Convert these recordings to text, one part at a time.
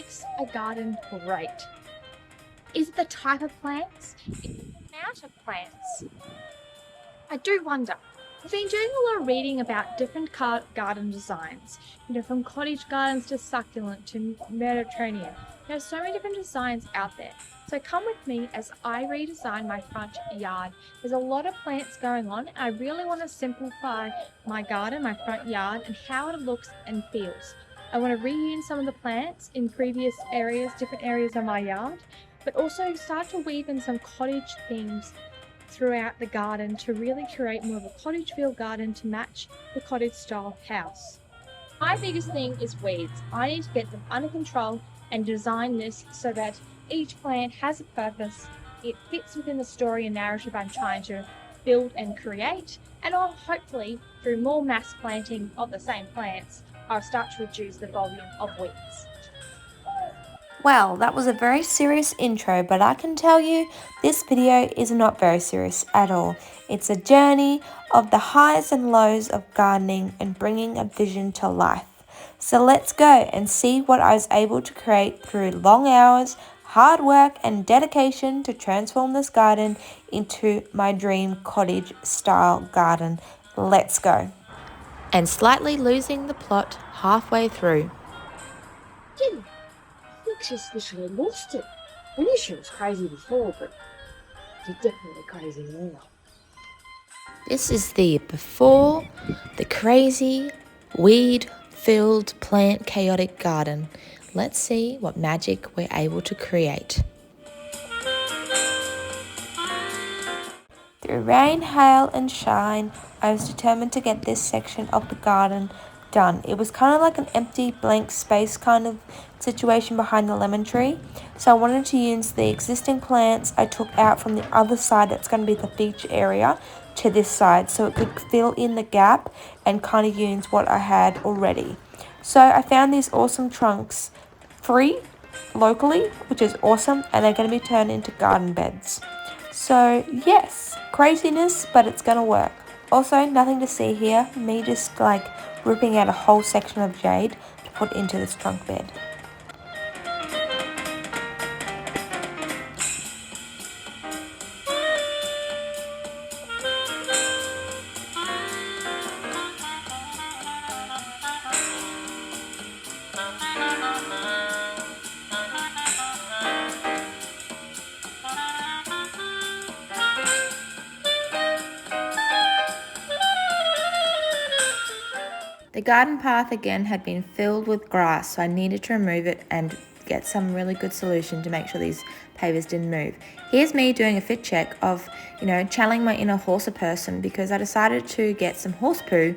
makes a garden great? Is it the type of plants? Is it the amount of plants? I do wonder. I've been doing a lot of reading about different garden designs, from cottage gardens to succulent to Mediterranean. There are so many different designs out there. So come with me as I redesign my front yard. There's a lot of plants going on, and I really want to simplify my garden, my front yard, and how it looks and feels. I want to reuse some of the plants in previous areas, different areas of my yard, but also start to weave in some cottage themes throughout the garden to really create more of a cottage feel garden to match the cottage style house. My biggest thing is weeds. I need to get them under control and design this so that each plant has a purpose, it fits within the story and narrative I'm trying to build and create, and I'll hopefully, through more mass planting of the same plants, I'll start to reduce the volume of weeds. Well, that was a very serious intro, but I can tell you this video is not very serious at all. It's a journey of the highs and lows of gardening and bringing a vision to life. So let's go and see what I was able to create through long hours, hard work and dedication to transform this garden into my dream cottage style garden. Let's go. And slightly losing the plot halfway through. Just literally lost it. I knew she was crazy before, but she's definitely crazy now. This is the before the crazy, weed-filled, plant chaotic garden. Let's see what magic we're able to create. Through rain, hail and shine, I was determined to get this section of the garden done. It was kind of like an empty blank space kind of situation behind the lemon tree, so I wanted to use the existing plants I took out from the other side, that's going to be the feature area, to this side so it could fill in the gap and kind of use what I had already. So I found these awesome trunks free locally, which is awesome, and they're going to be turned into garden beds. So yes, craziness, but it's going to work. Also, nothing to see here, me just like ripping out a whole section of jade to put into this trunk bed. The garden path again had been filled with grass, so I needed to remove it and get some really good solution to make sure these pavers didn't move. Here's me doing a fit check of, channeling my inner horse person, because I decided to get some horse poo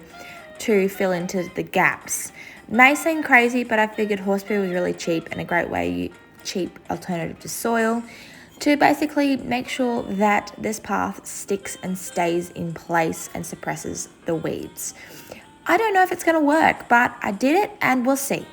to fill into the gaps. It may seem crazy, but I figured horse poo was really cheap and a great cheap alternative to soil to basically make sure that this path sticks and stays in place and suppresses the weeds. I don't know if it's going to work, but I did it and we'll see.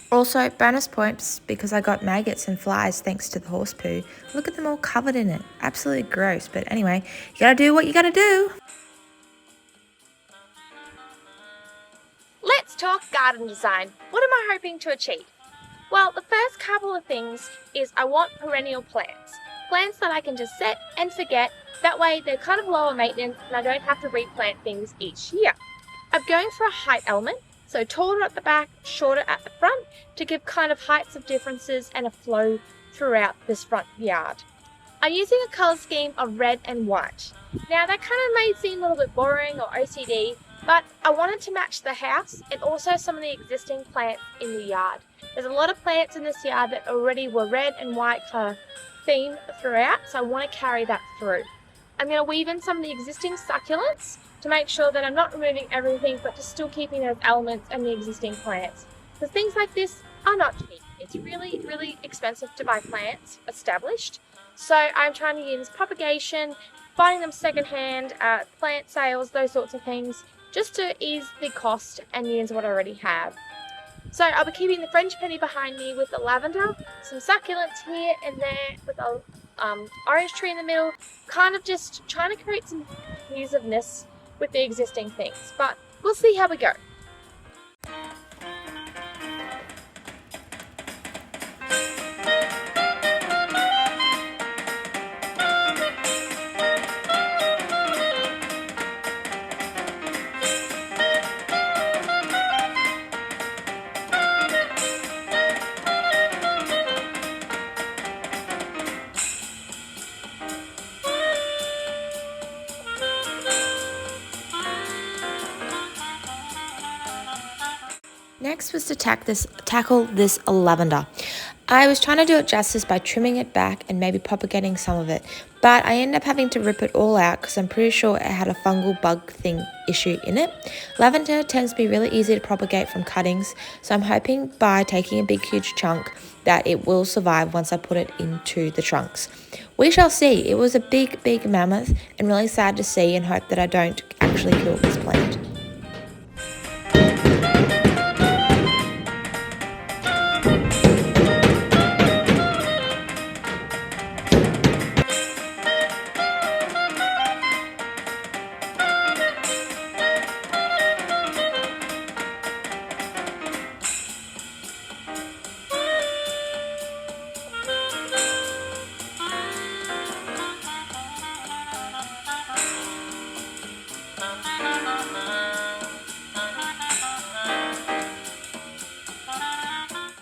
Also, bonus points because I got maggots and flies thanks to the horse poo. Look at them all covered in it. Absolutely gross. But anyway, you gotta do what you gotta do. Let's talk garden design. What am I hoping to achieve? Well, the first couple of things is I want perennial plants. Plants that I can just set and forget. That way they're kind of lower maintenance and I don't have to replant things each year. I'm going for a height element. So taller at the back, shorter at the front, to give kind of heights of differences and a flow throughout this front yard. I'm using a colour scheme of red and white. Now that kind of may seem a little bit boring or OCD, but I wanted to match the house and also some of the existing plants in the yard. There's a lot of plants in this yard that already were red and white kind of theme throughout, so I want to carry that through. I'm going to weave in some of the existing succulents to to make sure that I'm not removing everything, but just still keeping those elements and the existing plants. Because things like this are not cheap. It's really, really expensive to buy plants established. So I'm trying to use propagation, buying them secondhand, plant sales, those sorts of things, just to ease the cost and use what I already have. So I'll be keeping the French penny behind me with the lavender, some succulents here and there with a orange tree in the middle, kind of just trying to create some cohesiveness with the existing things. But we'll see how we go. Next was to tackle this lavender. I was trying to do it justice by trimming it back and maybe propagating some of it, but I ended up having to rip it all out because I'm pretty sure it had a fungal bug thing issue in it. Lavender tends to be really easy to propagate from cuttings, so I'm hoping by taking a big huge chunk that it will survive once I put it into the trunks. We shall see. It was a big mammoth and really sad to see, and hope that I don't actually kill this plant.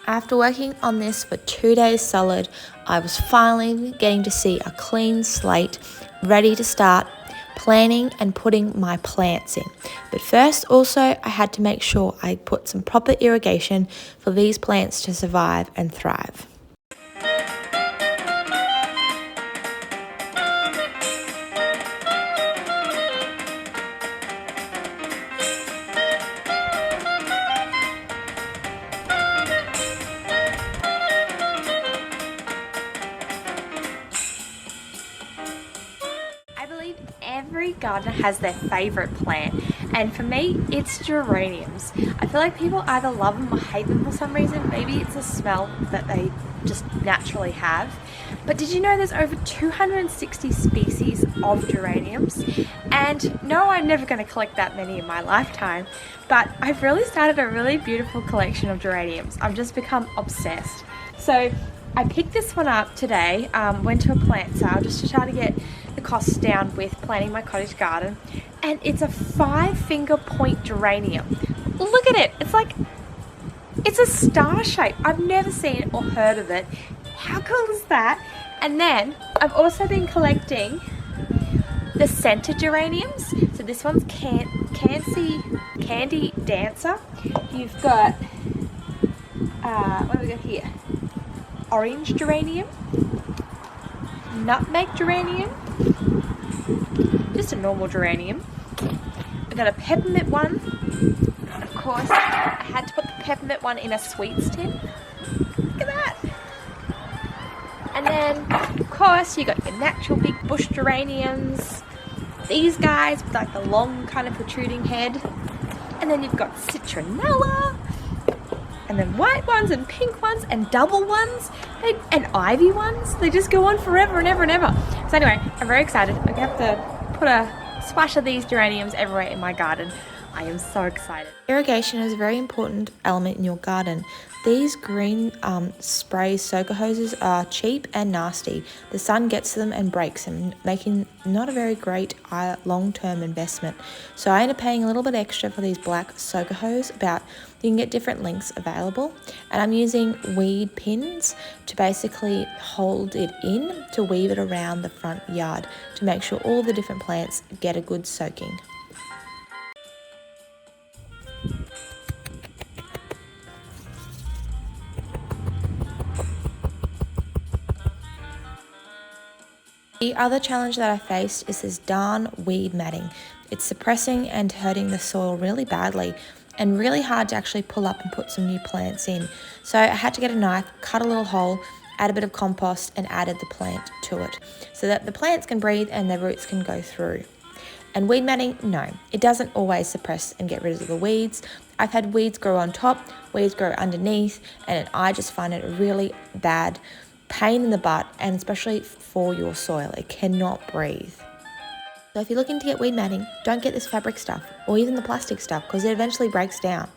After working on this for 2 days solid, I was finally getting to see a clean slate, ready to start planning and putting my plants in. But first also I had to make sure I put some proper irrigation for these plants to survive and thrive. Every gardener has their favourite plant, and for me it's geraniums. I feel like people either love them or hate them for some reason. Maybe it's a smell that they just naturally have. But did you know there's over 260 species of geraniums? And no, I'm never going to collect that many in my lifetime, but I've really started a really beautiful collection of geraniums. I've just become obsessed. So I picked this one up today, went to a plant sale just to try to get the costs down with planting my cottage garden, and it's a 5-finger point geranium. Look at it, it's a star shape. I've never seen or heard of it. How cool is that? And then I've also been collecting the center geraniums. So this one's Candy Dancer. You've got what do we got here? Orange geranium, nutmeg geranium, just a normal geranium. I've got a peppermint one. Of course, I had to put the peppermint one in a sweets tin. Look at that. And then, of course, you got your natural big bush geraniums. These guys with like the long kind of protruding head. And then you've got citronella. And then white ones and pink ones and double ones and ivy ones. They just go on forever and ever and ever. So anyway, I'm very excited. I'm going to have to put a splash of these geraniums everywhere in my garden. I am so excited. Irrigation is a very important element in your garden. These green spray soaker hoses are cheap and nasty. The sun gets to them and breaks them, making not a very great long-term investment. So I end up paying a little bit extra for these black soaker hose. You can get different lengths available, and I'm using weed pins to basically hold it in to weave it around the front yard to make sure all the different plants get a good soaking. The other challenge that I faced is this darn weed matting. It's suppressing and hurting the soil really badly and really hard to actually pull up and put some new plants in. So I had to get a knife, cut a little hole, add a bit of compost and added the plant to it so that the plants can breathe and their roots can go through. And weed matting, no, it doesn't always suppress and get rid of the weeds. I've had weeds grow on top, weeds grow underneath, and I just find it a really bad pain in the butt, and especially for your soil. It cannot breathe. So if you're looking to get weed matting, don't get this fabric stuff or even the plastic stuff because it eventually breaks down.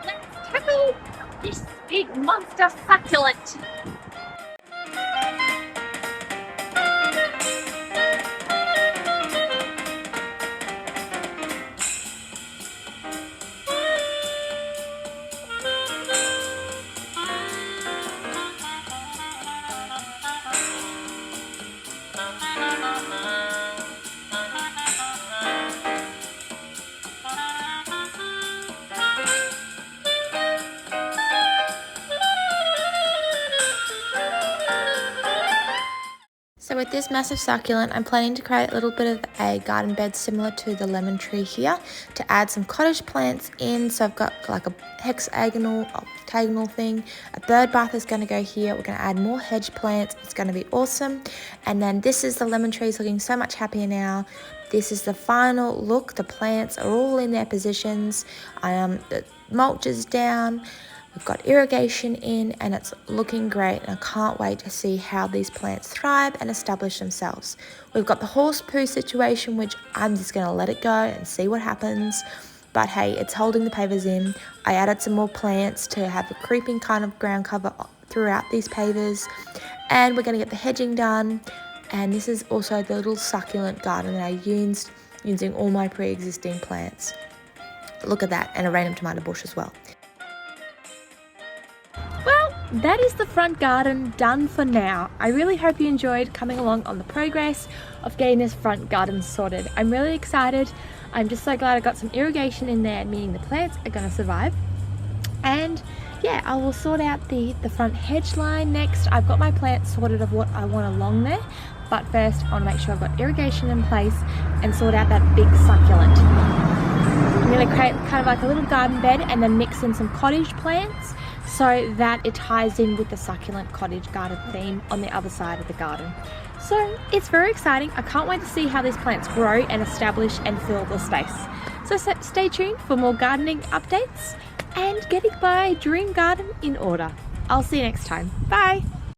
Let's tackle this big monster succulent. So with this massive succulent, I'm planning to create a little bit of a garden bed similar to the lemon tree here to add some cottage plants in. So I've got like a hexagonal, octagonal thing. A bird bath is going to go here. We're going to add more hedge plants. It's going to be awesome. And then this is the lemon trees looking so much happier now. This is the final look. The plants are all in their positions. The mulch is down. We've got irrigation in and it's looking great, and I can't wait to see how these plants thrive and establish themselves. We've got the horse poo situation, which I'm just going to let it go and see what happens. But hey, it's holding the pavers in. I added some more plants to have a creeping kind of ground cover throughout these pavers. And we're going to get the hedging done. And this is also the little succulent garden that I used using all my pre-existing plants. Look at that, and a random tomato bush as well. That is the front garden done for now. I really hope you enjoyed coming along on the progress of getting this front garden sorted. I'm really excited. I'm just so glad I got some irrigation in there, meaning the plants are going to survive. And yeah, I will sort out the front hedge line next. I've got my plants sorted of what I want along there, but first I want to make sure I've got irrigation in place and sort out that big succulent. I'm going to create kind of like a little garden bed and then mix in some cottage plants so that it ties in with the succulent cottage garden theme on the other side of the garden. So it's very exciting. I can't wait to see how these plants grow and establish and fill the space. So stay tuned for more gardening updates and getting my dream garden in order. I'll see you next time. Bye!